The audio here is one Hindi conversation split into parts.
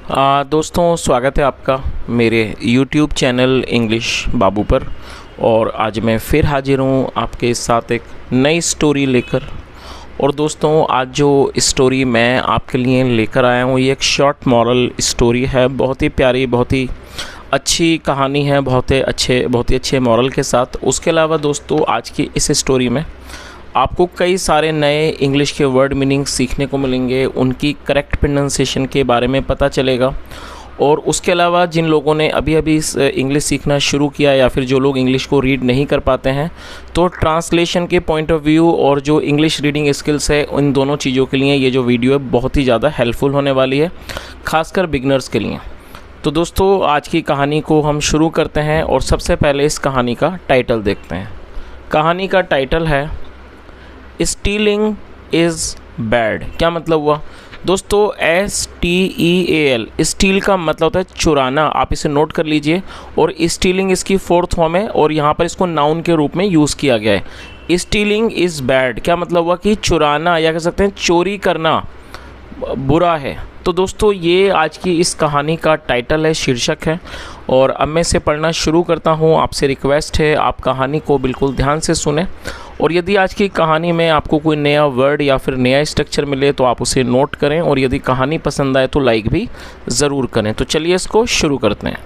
दोस्तों स्वागत है आपका मेरे YouTube चैनल इंग्लिश बाबू पर। और आज मैं फिर हाजिर हूँ आपके साथ एक नई स्टोरी लेकर। और दोस्तों आज जो स्टोरी मैं आपके लिए लेकर आया हूँ ये एक शॉर्ट मॉरल स्टोरी है। बहुत ही प्यारी, बहुत ही अच्छी कहानी है, बहुत ही अच्छे मॉरल के साथ। उसके अलावा दोस्तों आज की इस स्टोरी में आपको कई सारे नए इंग्लिश के वर्ड मीनिंग सीखने को मिलेंगे, उनकी करेक्ट प्रोनाउंसिएशन के बारे में पता चलेगा। और उसके अलावा जिन लोगों ने अभी इंग्लिश सीखना शुरू किया या फिर जो लोग इंग्लिश को रीड नहीं कर पाते हैं, तो ट्रांसलेशन के पॉइंट ऑफ व्यू और जो इंग्लिश रीडिंग स्किल्स है उन दोनों चीज़ों के लिए ये जो वीडियो है बहुत ही ज़्यादा हेल्पफुल होने वाली है, खासकर बिगनर्स के लिए। तो दोस्तों आज की कहानी को हम शुरू करते हैं और सबसे पहले इस कहानी का टाइटल देखते हैं। कहानी का टाइटल है स्टीलिंग इज़ बैड। क्या मतलब हुआ दोस्तों? STEAL, स्टील का मतलब होता है चुराना। आप इसे नोट कर लीजिए। और स्टीलिंग इसकी फोर्थ फॉर्म है और यहाँ पर इसको नाउन के रूप में यूज़ किया गया है। स्टीलिंग इज़ बैड क्या मतलब हुआ कि चुराना या कह सकते हैं चोरी करना बुरा है। तो दोस्तों ये आज की इस कहानी का टाइटल है, शीर्षक है। और अब मैं इसे पढ़ना शुरू करता हूँ। आपसे रिक्वेस्ट है आप कहानी को बिल्कुल ध्यान से सुने। और यदि आज की कहानी में आपको कोई नया वर्ड या फिर नया स्ट्रक्चर मिले तो आप उसे नोट करें। और यदि कहानी पसंद आए तो लाइक भी ज़रूर करें। तो चलिए इसको शुरू करते हैं।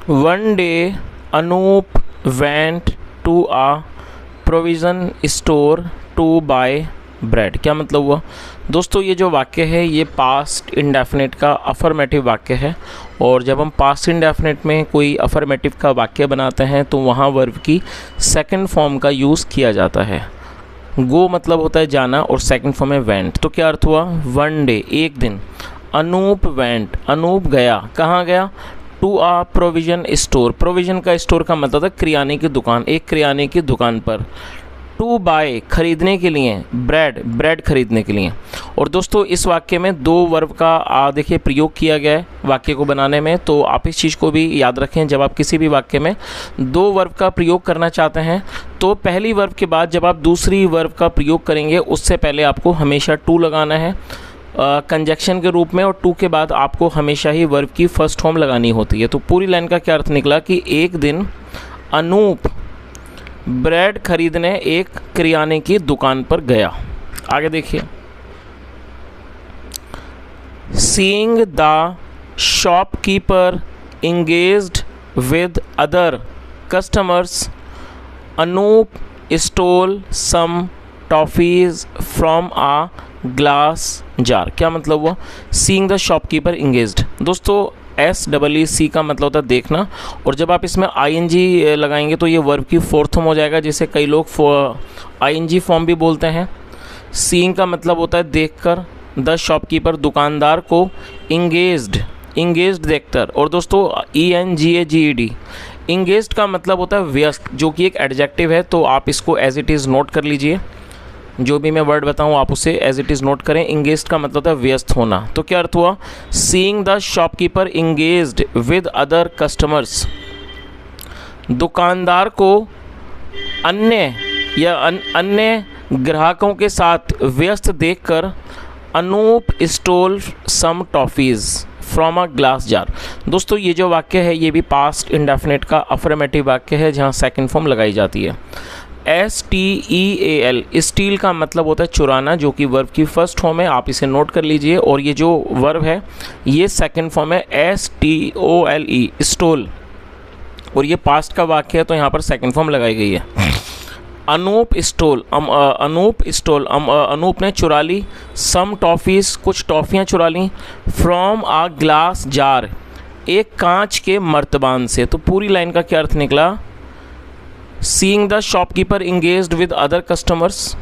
One day Anoop went to a provision store to buy bread. क्या मतलब हुआ दोस्तों? ये जो वाक्य है ये पास्ट इंडेफिनिट का अफर्मेटिव वाक्य है। और जब हम पास्ट इंडेफिनिट में कोई अफर्मेटिव का वाक्य बनाते हैं तो वहाँ वर्ब की सेकंड फॉर्म का यूज़ किया जाता है। गो मतलब होता है जाना और सेकंड फॉर्म है वेंट। तो क्या अर्थ हुआ? वन डे एक दिन। अनूप वेंट, अनूप गया। कहाँ गया? To a provision store. Provision का स्टोर का मतलब है किराने की दुकान, एक किराने की दुकान पर। टू बाय खरीदने के लिए, ब्रेड ब्रेड खरीदने के लिए। और दोस्तों इस वाक्य में दो वर्ब का देखिए प्रयोग किया गया है वाक्य को बनाने में। तो आप इस चीज़ को भी याद रखें, जब आप किसी भी वाक्य में दो वर्ब का प्रयोग करना चाहते हैं तो पहली वर्ब के बाद जब आप दूसरी वर्ब का प्रयोग करेंगे उससे पहले आपको हमेशा टू लगाना है कंजक्शन के रूप में। और टू के बाद आपको हमेशा ही वर्ब की फर्स्ट फॉर्म लगानी होती है। तो पूरी लाइन का क्या अर्थ निकला कि एक दिन अनूप ब्रेड खरीदने एक किराने की दुकान पर गया। आगे देखिए। Seeing the shopkeeper engaged with other customers Anup stole some toffees from a glass jar. क्या मतलब हुआ? Seeing the shopkeeper engaged. दोस्तों SEE का मतलब होता है देखना। और जब आप इसमें ING लगाएंगे तो ये वर्ब की फोर्थ फॉर्म हो जाएगा, जिसे कई लोग ING फॉर्म भी बोलते हैं। सीइंग का मतलब होता है देखकर, द शॉपकीपर दुकानदार को, इंगेज्ड देखकर। और दोस्तों ENGAGED इंगेज्ड का मतलब होता है व्यस्त, जो कि एक एडजेक्टिव है। तो आप इसको एज इट इज़ नोट कर लीजिए। जो भी मैं वर्ड बताऊँ आप उसे एज इट इज़ नोट करें। इंगेज्ड का मतलब होता है व्यस्त होना। तो क्या अर्थ हुआ? Seeing the shopkeeper engaged with other customers. दुकानदार को अन्य ग्राहकों के साथ व्यस्त देखकर Anup stole some toffees from a glass jar. दोस्तों ये जो वाक्य है ये भी पास्ट इंडेफिनिट का अफर्मेटिव वाक्य है जहाँ सेकंड फॉर्म लगाई जाती है। STEAL स्टील का मतलब होता है चुराना, जो कि वर्ब की फर्स्ट फॉर्म है। आप इसे नोट कर लीजिए। और ये जो वर्ब है ये सेकंड फॉर्म है STOLE स्टोल। और ये पास्ट का वाक्य है तो यहाँ पर सेकंड फॉर्म लगाई गई है। अनूप अनूप ने चुरा ली सम टॉफ़ीज़ कुछ टॉफ़ियाँ चुरा ली फ्रॉम आ ग्लास जार एक कांच के मर्तबान से। तो पूरी लाइन का क्या अर्थ निकला? Seeing the shopkeeper engaged with other customers,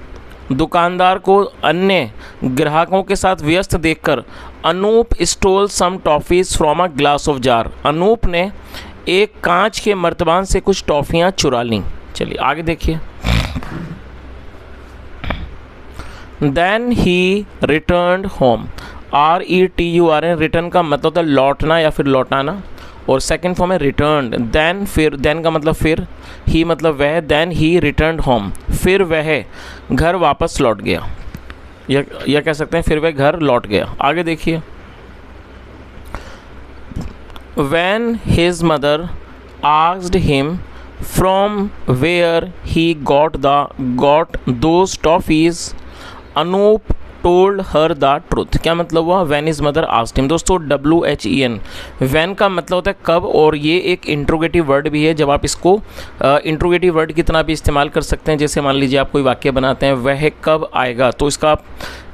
दुकानदार को अन्य ग्राहकों के साथ व्यस्त देखकर Anup stole some toffees from a glass of jar. Anup ने एक कांच के मर्तबान से कुछ टॉफ़ियाँ चुरा लीं। चलिए आगे देखिए। Then he returned home. RETURN return का मतलब होता है लौटना या फिर लौटाना। और सेकंड फॉर्म है रिटर्न्ड। देन फिर, देन का मतलब फिर, ही मतलब वह, देन ही रिटर्न्ड होम फिर वह घर वापस लौट गया। या कह सकते हैं फिर वह घर लौट गया। आगे देखिए, When his mother asked him from where he got those toffees, Anoop told her the truth। क्या मतलब हुआ? When his mother asked him। दोस्तों WHEN, when का मतलब होता है कब, और ये एक इंट्रोगेटिव वर्ड भी है। जब आप इसको इंट्रोगेटिव वर्ड की तरह भी इस्तेमाल कर सकते हैं। जैसे मान लीजिए आप कोई वाक्य बनाते हैं, वह कब आएगा, तो इसका आप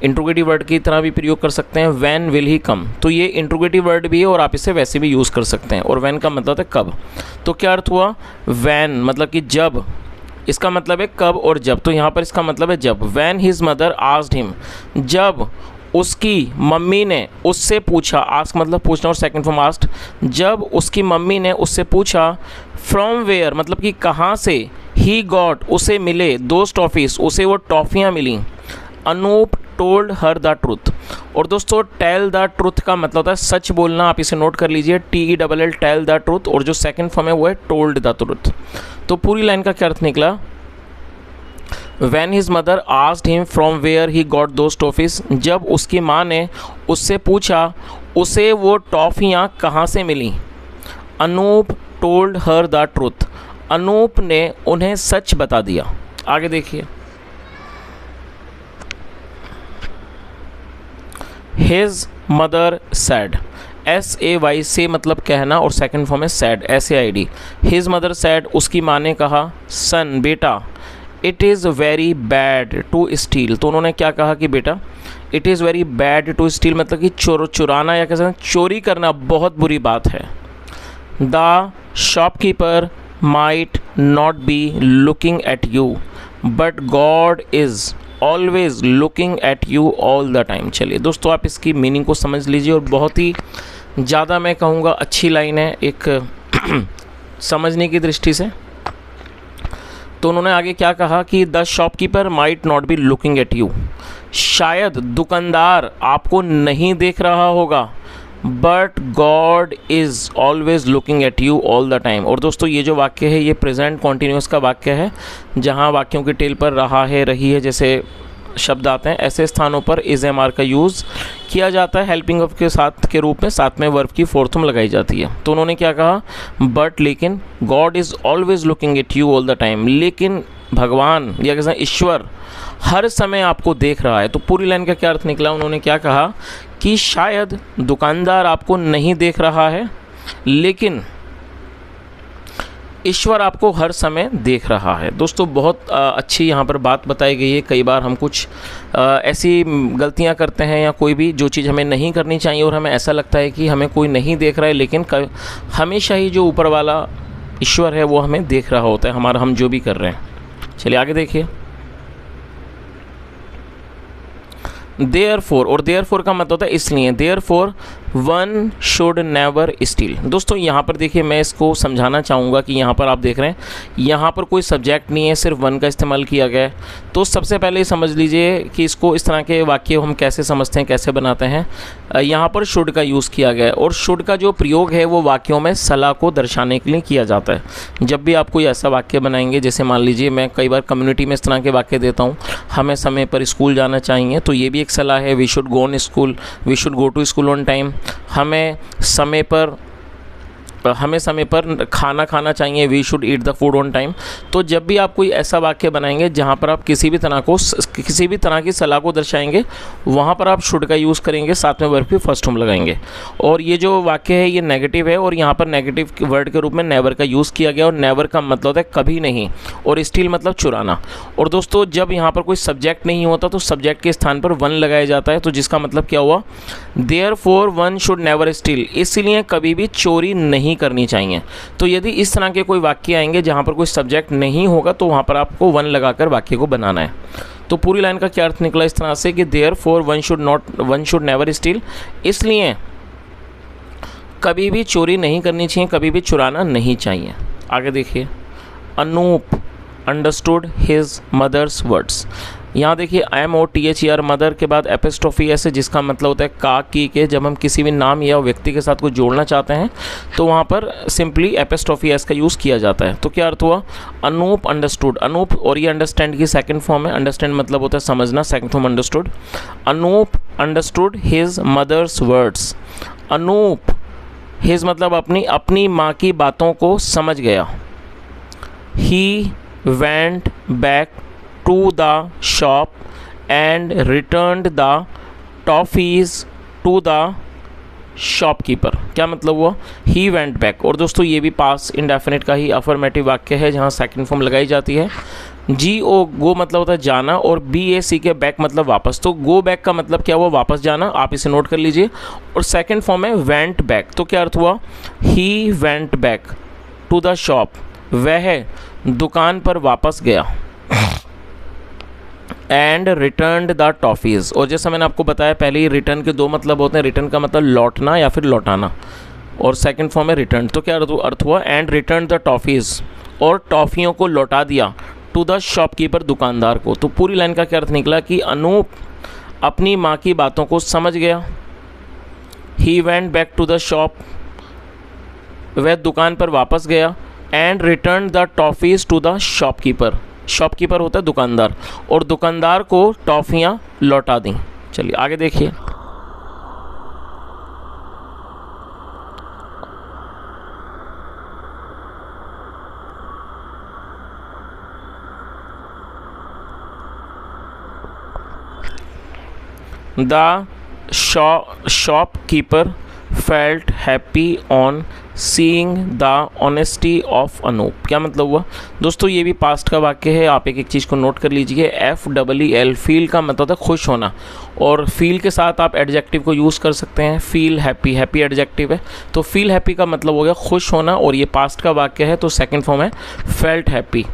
इंट्रोगेटिव वर्ड की तरह भी प्रयोग कर सकते हैं। When will he come, तो ये इंट्रोगेटिव वर्ड भी है और आप इसे वैसे भी यूज़ कर सकते हैं। और when का मतलब होता है कब। तो क्या अर्थ हुआ? when मतलब कि जब, इसका मतलब है कब और जब, तो यहाँ पर इसका मतलब है जब। When his mother asked him, जब उसकी मम्मी ने उससे पूछा, आस्क मतलब पूछना और सेकंड फॉर्म आस्क्ड, जब उसकी मम्मी ने उससे पूछा, फ्रॉम वेयर मतलब कि कहाँ से, ही गॉट उसे मिले, दोज टॉफ़ीज़ उसे वो टॉफ़ियाँ मिली, Anoop told her the truth. और दोस्तों टेल द ट्रुथ का मतलब होता है सच बोलना, आप इसे नोट कर लीजिए, TELL टेल द ट्रुथ, और जो सेकंड फॉर्म है वो है टोल्ड द ट्रुथ। तो पूरी लाइन का क्या अर्थ निकला? When his mother asked him from where he got those toffees, जब उसकी माँ ने उससे पूछा उसे वो टॉफ़ियाँ कहाँ से मिली, Anoop told her the truth, Anoop ने उन्हें सच बता दिया। आगे देखिए, His mother said, SAY से मतलब कहना और सेकंड फॉर्म है sad, SAID। His mother said, उसकी माँ ने कहा, सन बेटा, it is very bad to steal. तो उन्होंने क्या कहा कि बेटा it is very bad to steal मतलब कि चुराना या कह सकते हैं चोरी करना बहुत बुरी बात है। The shopkeeper might not be looking at you but God is always looking at you all the time. चलिए दोस्तों आप इसकी मीनिंग को समझ लीजिए, और बहुत ही ज़्यादा मैं कहूँगा अच्छी लाइन है एक समझने की दृष्टि से। तो उन्होंने आगे क्या कहा कि the shopkeeper might not be looking at you, शायद दुकानदार आपको नहीं देख रहा होगा, but God is always looking at you all the time. और दोस्तों ये जो वाक्य है ये प्रेजेंट कॉन्टीन्यूस का वाक्य है, जहाँ वाक्यों की टेल पर रहा है, रही है जैसे शब्द आते हैं, ऐसे स्थानों पर इज एम आर का यूज़ किया जाता है हेल्पिंग ऑफ के साथ के रूप में, साथ में वर्ब की फोर्थ में लगाई जाती है। तो उन्होंने क्या कहा, बट लेकिन God is always looking at you all the time, लेकिन भगवान या कहते हैं ईश्वर हर समय आपको देख रहा है। तो पूरी लाइन का क्या अर्थ निकला? उन्होंने क्या कहा कि शायद दुकानदार आपको नहीं देख रहा है, लेकिन ईश्वर आपको हर समय देख रहा है। दोस्तों बहुत अच्छी यहाँ पर बात बताई गई है। कई बार हम कुछ ऐसी गलतियाँ करते हैं या कोई भी जो चीज़ हमें नहीं करनी चाहिए और हमें ऐसा लगता है कि हमें कोई नहीं देख रहा है, लेकिन हमेशा ही जो ऊपर वाला ईश्वर है वो हमें देख रहा होता है हमारा हम जो भी कर रहे हैं। चलिए आगे देखिए, देयरफॉर, और देयरफॉर का मतलब होता है इसलिए, therefore one should never steel. दोस्तों यहाँ पर देखिए मैं इसको समझाना चाहूँगा कि यहाँ पर आप देख रहे हैं यहाँ पर कोई सब्जेक्ट नहीं है, सिर्फ वन का इस्तेमाल किया गया है। तो सबसे पहले समझ लीजिए कि इसको इस तरह के वाक्य हम कैसे समझते हैं, कैसे बनाते हैं। यहाँ पर शुड का यूज़ किया गया है, और शुड का जो प्रयोग है वो वाक्यों में सलाह को दर्शाने के लिए किया जाता है। जब भी आप कोई ऐसा वाक्य बनाएंगे, जैसे मान लीजिए मैं कई बार कम्युनिटी में इस तरह के वाक्य देता हूँ, हमें समय पर स्कूल जाना चाहिए, तो ये भी एक सलाह है, we should go on school, we should go to school on time. हमें समय पर खाना खाना चाहिए, we should eat the food on time. तो जब भी आप कोई ऐसा वाक्य बनाएंगे जहाँ पर आप किसी भी तरह की सलाह को दर्शाएंगे, वहाँ पर आप शुड का यूज़ करेंगे, साथ में वर्ब की फर्स्ट फॉर्म लगाएंगे। और ये जो वाक्य है ये नेगेटिव है, और यहाँ पर नेगेटिव वर्ड के रूप में नेवर का यूज़ किया गया, और नेवर का मतलब होता है कभी नहीं, और स्टील मतलब चुराना। और दोस्तों जब यहाँ पर कोई सब्जेक्ट नहीं होता तो सब्जेक्ट के स्थान पर वन लगाया जाता है, तो जिसका मतलब क्या हुआ, therefore one should never steel, इसलिए कभी भी चोरी नहीं करनी चाहिए। तो यदि इस तरह के कोई वाक्य आएंगे जहां पर कोई सब्जेक्ट नहीं होगा, तो वहां पर आपको वन लगाकर वाक्य को बनाना है। तो पूरी लाइन का क्या अर्थ निकला इस तरह से कि therefore one should never steel, इसलिए कभी भी चोरी नहीं करनी चाहिए, कभी भी चुराना नहीं चाहिए। आगे देखिए, Anup understood his mother's words. यहाँ देखिए MOTHER मदर के बाद एपिस्ट्रोफी एस है, जिसका मतलब होता है का की के। जब हम किसी भी नाम या व्यक्ति के साथ कुछ जोड़ना चाहते हैं तो वहाँ पर सिंपली एपिस्ट्रोफी एस का यूज़ किया जाता है। तो क्या अर्थ हुआ, अनूप अंडरस्टूड, अनूप और ये अंडरस्टैंड की सेकंड फॉर्म है। अंडरस्टैंड मतलब होता है समझना, second form understood. Anup understood his mother's words, Anup his मतलब अपनी माँ की बातों को समझ गया। He went back to the shop and returned the toffees to the shopkeeper. क्या मतलब हुआ, ही वेंट बैक। और दोस्तों ये भी पास इंडेफिनिट का ही अफर्मेटिव वाक्य है जहाँ सेकंड फॉर्म लगाई जाती है। GO गो मतलब होता है जाना, और BACK बैक मतलब वापस। तो गो बैक का मतलब क्या हुआ, वापस जाना, आप इसे नोट कर लीजिए। और सेकंड फॉर्म है वेंट बैक, तो क्या अर्थ हुआ, he went back to the shop, वह दुकान पर वापस गया। एंड रिटर्न्ड द टॉफ़ीज़, और जैसा मैंने आपको बताया पहले ही रिटर्न के दो मतलब होते हैं, रिटर्न का मतलब लौटना या फिर लौटाना, और सेकंड फॉर्म है रिटर्न। तो क्या अर्थ हुआ, एंड रिटर्न द टॉफ़ीज़, और टॉफ़ियों को लौटा दिया, टू द शॉपकीपर दुकानदार को। तो पूरी लाइन का क्या अर्थ निकला कि अनूप अपनी माँ की बातों को समझ गया। He went back to the shop, वह दुकान पर वापस गया। And return the toffees to the shopkeeper, shopkeeper होता है दुकानदार, और दुकानदार को टॉफ़ियाँ लौटा दी। चलिए आगे देखिए। The shopkeeper felt happy on seeing the honesty of Anup. क्या मतलब हुआ दोस्तों, ये भी पास्ट का वाक्य है, आप एक एक चीज़ को नोट कर लीजिए। FEEL फील का मतलब होता है खुश होना, और फील के साथ आप एडजेक्टिव को यूज़ कर सकते हैं। फील हैप्पी, हैप्पी एडजेक्टिव है, तो फील हैप्पी का मतलब हो गया खुश होना, और ये पास्ट का वाक्य है तो सेकेंड फॉर्म है felt happy.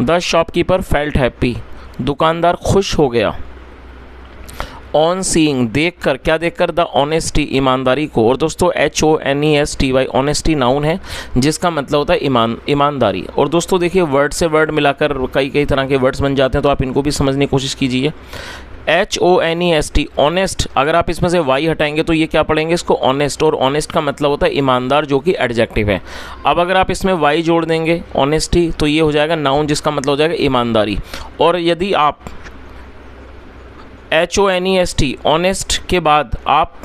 The shopkeeper felt happy, दुकानदार खुश हो गया। ऑन सीइंग देखकर, क्या देखकर, द ऑनेस्टी ईमानदारी को। और दोस्तों HONESTY ऑनेस्टी नाउन है जिसका मतलब होता है ईमानदारी। और दोस्तों देखिए वर्ड से वर्ड मिलाकर कई तरह के वर्ड्स बन जाते हैं, तो आप इनको भी समझने की कोशिश कीजिए। HONEST ऑनेस्ट, अगर आप इसमें से वाई हटाएंगे तो ये क्या पढ़ेंगे इसको, ऑनेस्ट, और ऑनेस्ट का मतलब होता है ईमानदार जो कि एडजेक्टिव है। अब अगर आप इसमें वाई जोड़ देंगे ऑनेस्टी तो ये हो जाएगा नाउन जिसका मतलब हो जाएगा ईमानदारी। और यदि आप HONEST ऑनेस्ट के बाद आप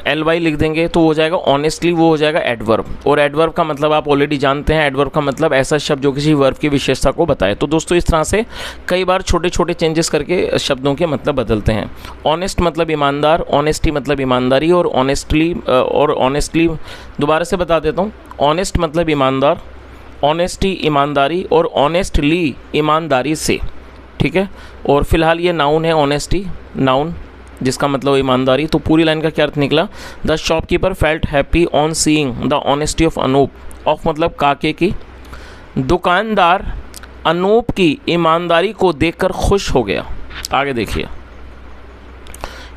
LY लिख देंगे तो हो जाएगा ऑनेस्टली, वो हो जाएगा एडवर्ब। और एडवर्ब का मतलब आप ऑलरेडी जानते हैं, एडवर्ब का मतलब ऐसा शब्द जो किसी वर्ब की विशेषता को बताए। तो दोस्तों इस तरह से कई बार छोटे छोटे चेंजेस करके शब्दों के मतलब बदलते हैं। ऑनेस्ट मतलब ईमानदार, ऑनेस्टी मतलब ईमानदारी, और ऑनेस्टली दोबारा से बता देता हूँ। ऑनेस्ट मतलब ईमानदार, ऑनेस्टी ईमानदारी, और ऑनेस्टली ईमानदारी से, ठीक है। और फिलहाल ये नाउन है ऑनेस्टी, नाउन जिसका मतलब ईमानदारी। तो पूरी लाइन का क्या अर्थ निकला, the shopkeeper felt happy on seeing the honesty of Anup. Of मतलब काके की, दुकानदार अनूप की ईमानदारी को देखकर खुश हो गया। आगे देखिए।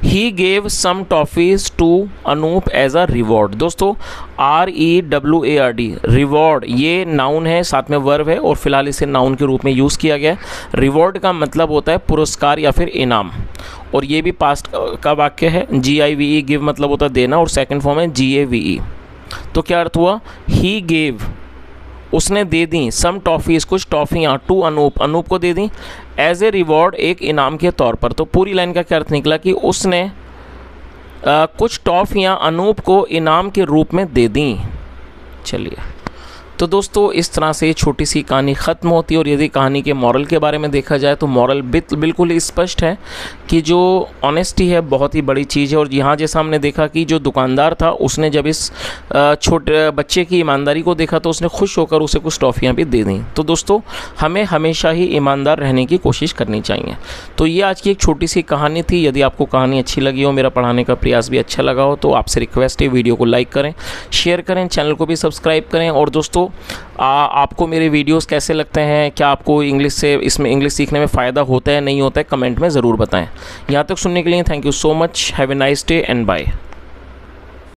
He gave some toffees to Anup as a reward. दोस्तों REWARD रिवॉर्ड ये नाउन है, साथ में वर्ब है, और फिलहाल इसे नाउन के रूप में यूज़ किया गया है। रिवॉर्ड का मतलब होता है पुरस्कार या फिर इनाम, और ये भी पास्ट का वाक्य है। GIVE गिव मतलब होता है देना, और सेकंड फॉर्म है GAVE। तो क्या अर्थ हुआ, ही गेव उसने दे दी, सम टॉफ़ीज़ कुछ टॉफ़ियाँ, टू अनूप अनूप को दे दी, एज ए रिवॉर्ड एक इनाम के तौर पर। तो पूरी लाइन का क्या अर्थ निकला कि उसने कुछ टॉफ़ियाँ अनूप को इनाम के रूप में दे दी। चलिए तो दोस्तों इस तरह से छोटी सी कहानी ख़त्म होती है। और यदि कहानी के मॉरल के बारे में देखा जाए तो मॉरल बिल्कुल स्पष्ट है कि जो ऑनेस्टी है बहुत ही बड़ी चीज़ है। और यहाँ जैसा हमने देखा कि जो दुकानदार था उसने जब इस छोटे बच्चे की ईमानदारी को देखा तो उसने खुश होकर उसे कुछ टॉफ़ियाँ भी दे दी। तो दोस्तों हमें हमेशा ही ईमानदार रहने की कोशिश करनी चाहिए। तो ये आज की एक छोटी सी कहानी थी। यदि आपको कहानी अच्छी लगी हो, मेरा पढ़ाने का प्रयास भी अच्छा लगा हो, तो आपसे रिक्वेस्ट है वीडियो को लाइक करें, शेयर करें, चैनल को भी सब्सक्राइब करें। और दोस्तों आपको मेरे वीडियोस कैसे लगते हैं, क्या आपको इसमें इंग्लिश सीखने में फ़ायदा होता है नहीं होता है, कमेंट में ज़रूर बताएं। यहाँ तक सुनने के लिए thank you so much. Have a nice day and bye.